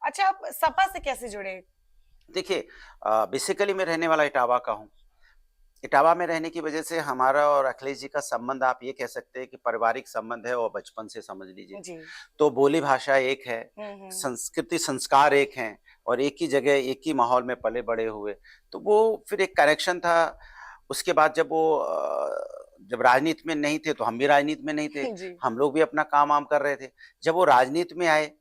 अच्छा, आप सपा से कैसे जुड़े? देखिए, बेसिकली मैं रहने वाला इटावा का हूँ। इटावा में रहने की वजह से हमारा और अखिलेश जी का संबंध आप ये कह सकते हैं कि पारिवारिक संबंध है और बचपन से समझ लीजिए। जी। तो बोली भाषा एक है, हुँ, हुँ। संस्कृति संस्कार एक हैं और एक ही जगह, एक ही माहौल में पले-बड़े हुए। तो वो फिर एक कनेक्शन था। उसके बाद जब राजनीति में नहीं थे, तो हम भी राजनीति में नहीं थे। जी। हम लोग भी अपना काम-वाम कर रहे थे। जब वो राजनीति में आए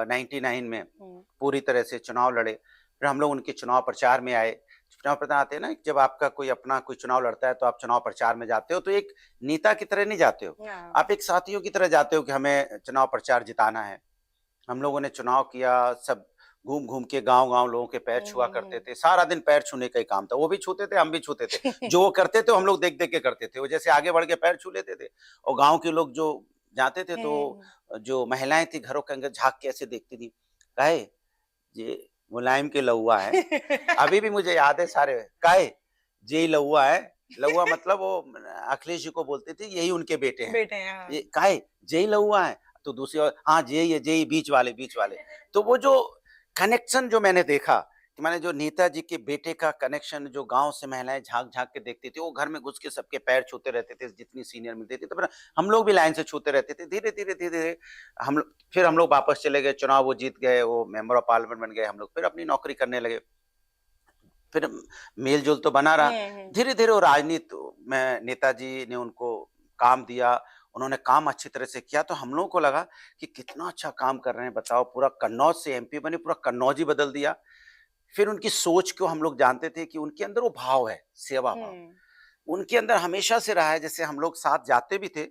99 में, हुँ। पूरी तरह से चुनाव लड़े। फिर हम लोग उनके चुनाव प्रचार में आए। चुनाव प्रचार आते हैं ना, जब आपका कोई अपना कोई चुनाव लड़ता है, तो आप चुनाव प्रचार में जाते हो, तो एक नेता की तरह नहीं जाते हो। हाँ। आप एक साथियों की तरह जाते हो कि हमें चुनाव प्रचार जिताना है। हम लोगों ने चुनाव किया, सब घूम-घूम के गाँव-गाँव लोगों के पैर हुँ, छुआ हुँ, करते हुँ। थे। सारा दिन पैर छूने का ही काम था। वो भी छूते थे, हम भी छूते थे। जो वो करते थे, वो हम लोग देख-देख के करते थे। वो जैसे आगे बढ़ के पैर छू लेते थे और गाँव के लोग जो जाते थे, तो हुँ। जो महिलाएँ थी, घरों के अंदर झाँक के ऐसे देखती थी। काहे, ये मुलायम के लउआ हैं। अभी भी मुझे याद है सारे, काहे, जे लउआ है। लउआ मतलब वो अखिलेश जी को बोलते थे, यही उनके बेटे हैं। बेटे हैं, ये हाँ। काहे, जेई लउआ है। तो दूसरी ओर, हाँ, जेई है, जेई बीच वाले, बीच वाले। तो वो जो कनेक्शन जो मैंने देखा कि माने जो नेताजी के बेटे का कनेक्शन, जो गाँव से महिलाएँ झाँक-झाँक के देखती थी, वो घर में घुस के सबके पैर छूते रहते थे, जितनी सीनियर मिलती थी, तो फिर हम लोग भी लाइन से छूते रहते थे। धीरे-धीरे, धीरे-धीरे हम लोग वापस चले गए, चुनाव वो जीत गए, वो मेंबर ऑफ पार्लियामेंट बन गए, हम लोग फिर अपनी नौकरी करने लगे। फिर मेल-जोल तो बना रहा। हुँ, हुँ। धीरे-धीरे वो राजनीति में नेताजी ने उनको काम दिया, उन्होंने काम अच्छी तरह से किया, तो हम लोगों को लगा कि कितना अच्छा काम कर रहे हैं, बताओ, पूरा कन्नौज से एमपी बने, पूरा कन्नौज ही बदल दिया। फिर उनकी सोच को हम लोग जानते थे कि उनके अंदर वो भाव है, सेवा भाव। हुँ। उनके अंदर हमेशा से रहा है। जैसे हम लोग साथ जाते भी थे,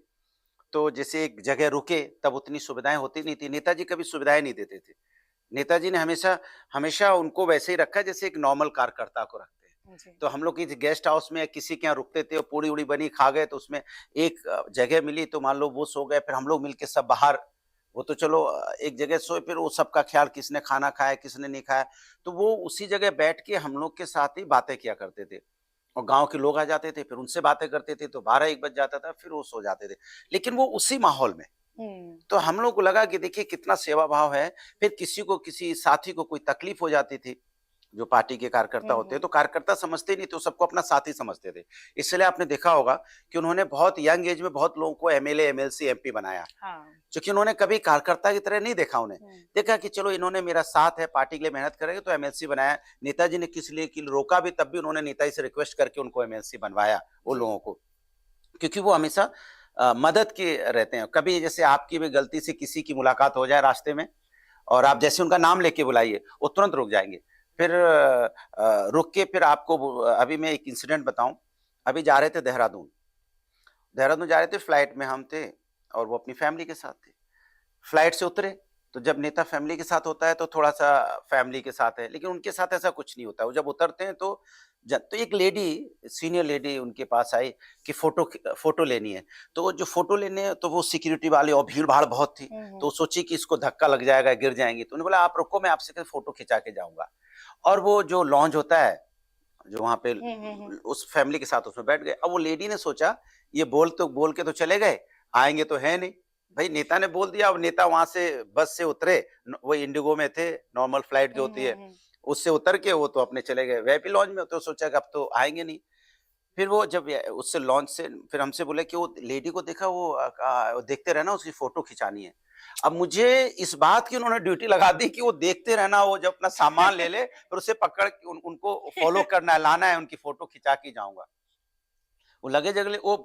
तो जैसे एक जगह रुके, तब उतनी सुविधाएँ होती नहीं थी। नेताजी कभी सुविधाएँ नहीं देते थे। नेताजी ने हमेशा हमेशा उनको वैसे ही रखा है, जैसे एक नॉर्मल कार्यकर्ता को रखते हैं। जी। तो हम लोग किसी गेस्ट हाउस में या किसी के यहाँ रुकते थे और पूड़ी-वूड़ी बनी, खा गए, तो उसमें एक जगह मिली, तो मान लो वो सो गए, फिर हम लोग मिलके सब बाहर, वो तो चलो एक जगह सोए, फिर वो सबका ख्याल, किसने खाना खाया, किसने नहीं खाया। तो वो उसी जगह बैठ के हम लोग के साथ ही बातें किया करते थे और गाँव के लोग आ जाते थे, फिर उनसे बातें करते थे, तो 12-1 बज जाता था, फिर वो सो जाते थे। लेकिन वो उसी माहौल में। हुँ। तो हम लोग को लगा कि देखिए कितना सेवा भाव है। फिर किसी को, किसी साथी को कोई तकलीफ हो जाती थी, जो पार्टी के कार्यकर्ता हुँ, होते हैं, हुँ। तो कार्यकर्ता समझते नहीं थे, वो सबको अपना साथी समझते थे। इसलिए आपने देखा होगा कि उन्होंने बहुत यंग एज में बहुत लोगों को एमएलए, एमएलसी, एमपी बनाया। हाँ। क्योंकि उन्होंने कभी कार्यकर्ता की तरह नहीं देखा उन्हें। हुँ। देखा कि चलो इन्होंने मेरा साथ है, पार्टी के लिए मेहनत करेंगे, तो एमएलसी बनाया। नेताजी ने किस लिए कि रोका भी, तब भी उन्होंने नेताजी से रिक्वेस्ट करके उनको एमएलसी बनवाया, वो जी। लोगों को। क्योंकि वो हमेशा मदद के रहते हैं। कभी जैसे आपकी भी गलती से किसी की मुलाकात हो जाए रास्ते में और आप जैसे उनका नाम लेके बुलाइए, वो तुरंत रुक जाएँगे। फिर रुक के फिर आपको वो, अभी मैं एक इंसिडेंट बताऊँ। अभी जा रहे थे देहरादून। देहरादून जा रहे थे, फ्लाइट में हम थे और वो अपनी फैमिली के साथ थे। फ्लाइट से उतरे, तो जब नेता फैमिली के साथ होता है, तो थोड़ा-सा फैमिली के साथ है, लेकिन उनके साथ ऐसा कुछ नहीं होता है। वो जब उतरते हैं, तो एक लेडी, सीनियर लेडी उनके पास आई कि फ़ोटो लेनी है। तो वो जो फ़ोटो लेने, तो वो सिक्योरिटी वाले और भीड़-भाड़ बहुत थी, हुँ, तो हुँ। सोची कि इसको धक्का लग जाएगा, गिर जाएँगी। तो उन्होंने बोला, "आप रुको, मैं आपसे के फ़ोटो खिंचा के जाऊँगा।" और वो जो लॉन्ज होता है, जो वहाँ पे हुँ, हुँ, हुँ। उस फैमिली के साथ उसमें बैठ गए। अब वो लेडी ने सोचा, ये बोल के तो चले गए, आएँगे तो है नहीं। भई नेता ने बोल दिया, अब नेता वहाँ से बस से उतरे, वो इंडिगो में थे, नॉर्मल फ्लाइट जो हुँ, होती हुँ, है, हुँ। उससे उतर के वो तो अपने चले गए वीआईपी लॉन्ज में, तो सोचा कि अब तो आएँगे नहीं। फिर वो जब उससे लॉन्च से फिर हमसे बोले कि वो लेडी को देखा, वो देखते रहना, उसकी फ़ोटो खिंचानी है। अब मुझे इस बात की उन्होंने ड्यूटी लगा दी कि वो देखते रहना, वो जब अपना सामान ले ले, फिर उसे पकड़ के उनको फ़ॉलो करना है, लाना है, उनकी फ़ोटो खिंचा के जाऊँगा। वो लगेज अगले वो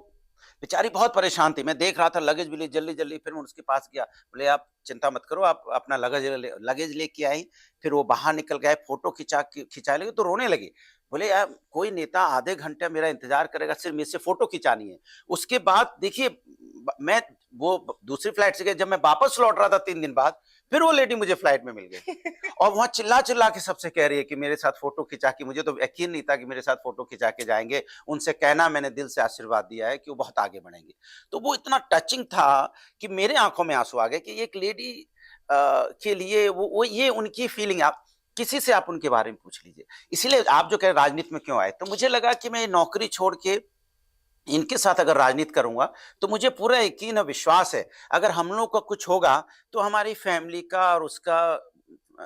बेचारी बहुत परेशान थी। मैं देख रहा था लगेज भी ले जल्दी-जल्दी, फिर मैं उसके पास गया। बोले, "आप चिंता मत करो, आप अपना लगेज लेके आई।" फिर वो बाहर निकल के आए, फ़ोटो खिंचाने लगे, तो रोने लगी। बोले, "यार, कोई नेता आधे घंटे मेरा इंतज़ार करेगा, सिर्फ़ मेरे से फ़ोटो खिंचानी है।" उसके बाद देखिए, मैं वो दूसरी फ्लाइट से गया, जब मैं वापस लौट रहा था 3 दिन बाद, फिर वो लेडी मुझे फ्लाइट में मिल गई। और वहाँ चिल्ला-चिल्ला के सबसे कह रही है कि मेरे साथ फ़ोटो खिंचा के, मुझे तो यकीन नहीं था कि मेरे साथ फ़ोटो खिंचा के जाएँगे। उनसे कहना, मैंने दिल से आशीर्वाद दिया है कि वो बहुत आगे बढ़ेंगे। तो वो इतना टचिंग था कि मेरे आँखों में आँसू आ गए कि एक लेडी के लिए वो ये उनकी फीलिंग, आप किसी से आप उनके बारे में पूछ लीजिए। इसीलिए आप जो कह रहे हैं राजनीति में क्यों आए? तो मुझे लगा कि मैं नौकरी छोड़ के इनके साथ अगर राजनीति करूँगा, तो मुझे पूरा यकीन और विश्वास है, अगर हम लोग का कुछ होगा, तो हमारी फैमिली का और उसका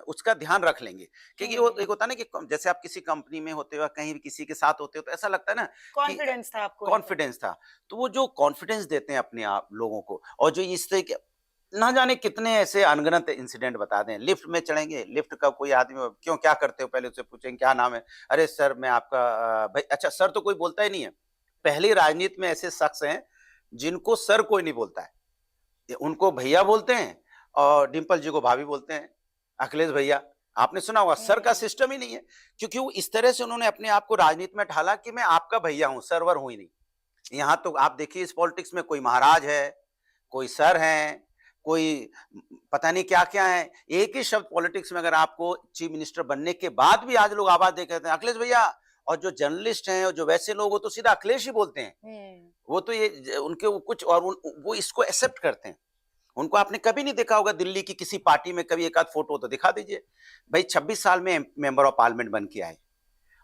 उसका ध्यान रख लेंगे, क्योंकि वो एक होता है ना कि जैसे आप किसी कंपनी में होते हो, कहीं भी किसी के साथ होते हो, तो ऐसा लगता है ना कि कॉन्फिडेंस था आपको, कॉन्फिडेंस था। तो वो जो कॉन्फिडेंस देते हैं अपने आप लोगों को, और जो इस तरह के ना जाने कितने ऐसे अनगिनत इंसिडेंट बता दें। लिफ्ट में चढ़ेंगे, लिफ्ट का कोई आदमी, क्यों क्या करते हो, पहले उससे पूछेंगे क्या नाम है, अरे सर मैं आपका भाई, अच्छा सर तो कोई बोलता ही नहीं है। पहली राजनीति में ऐसे शख्स हैं जिनको सर कोई नहीं बोलता है, उनको भैया बोलते हैं, और डिम्पल जी को भाभी बोलते हैं, अखिलेश भैया। आपने सुना होगा, सर का सिस्टम ही नहीं है, क्योंकि वो इस तरह से उन्होंने अपने आप को राजनीति में ढाला कि मैं आपका भैया हूं, सर्वर हूं ही नहीं। यहाँ तो आप देखिए इस पॉलिटिक्स में कोई महाराज है, कोई सर हैं, कोई पता नहीं क्या-क्या है। एक ही शब्द पॉलिटिक्स में अगर आपको चीफ मिनिस्टर बनने के बाद भी आज लोग आवाज दे कहते हैं अखिलेश भैया, और जो जर्नलिस्ट हैं और जो वैसे लोग हो तो सीधा अखिलेश ही बोलते हैं। वो तो ये उनके वो कुछ और वो इसको एक्सेप्ट करते हैं। उनको आपने कभी नहीं देखा होगा दिल्ली की किसी पार्टी में कभी एक आध फोटो तो दिखा दीजिए। भाई 26 साल में मेंबर ऑफ पार्लियामेंट बन के आए,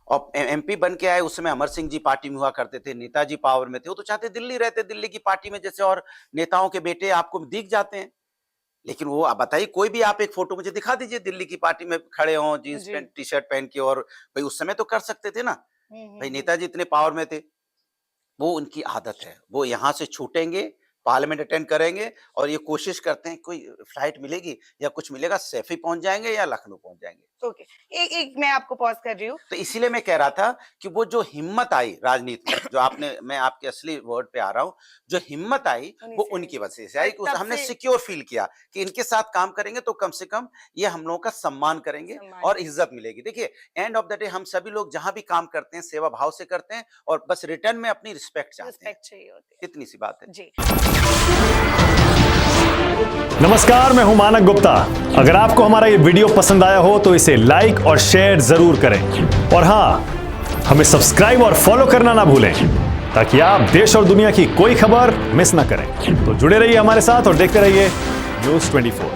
और एमपी बन के आए, उस समय अमर सिंह जी पार्टी में हुआ करते थे, नेताजी पावर में थे, वो तो चाहते दिल्ली रहते, दिल्ली की पार्टी में जैसे और नेताओं के बेटे आपको दिख जाते हैं। लेकिन वो आप बताइए, कोई भी आप एक फोटो मुझे दिखा दीजिए दिल्ली की पार्टी में खड़े हों जींस जी। पैंट टी शर्ट पहन के, और भाई उस समय तो कर सकते थे ना, भाई नेताजी इतने पावर में थे। वो उनकी आदत है, वो यहाँ से छूटेंगे, पार्लियामेंट अटेंड करेंगे, और ये कोशिश करते हैं कोई फ्लाइट मिलेगी या कुछ मिलेगा, सैफी पहुंच जाएंगे या लखनऊ पहुंच जाएंगे। ओके, एक एक मैं आपको पॉज कर रही हूँ। तो इसीलिए मैं कह रहा था कि वो जो हिम्मत आई राजनीति में, जो आपने, मैं आपके असली वर्ड पे आ रहा हूँ, जो हिम्मत आई वो उनकी वजह से आई, कि हमने सिक्योर फील किया कि इनके साथ काम करेंगे तो कम से कम ये हम लोगों का सम्मान करेंगे और इज्जत मिलेगी। देखिए एंड ऑफ द डे हम सभी लोग जहां भी काम करते हैं सेवा भाव से करते हैं, और बस रिटर्न में अपनी रिस्पेक्ट चाहते हैं, रिस्पेक्ट चाहिए होती है। इतनी सी बात है जी। नमस्कार, मैं हूं मानक गुप्ता। अगर आपको हमारा ये वीडियो पसंद आया हो तो इसे लाइक और शेयर जरूर करें, और हां, हमें सब्सक्राइब और फॉलो करना ना भूलें, ताकि आप देश और दुनिया की कोई खबर मिस ना करें। तो जुड़े रहिए हमारे साथ और देखते रहिए न्यूज़ 24।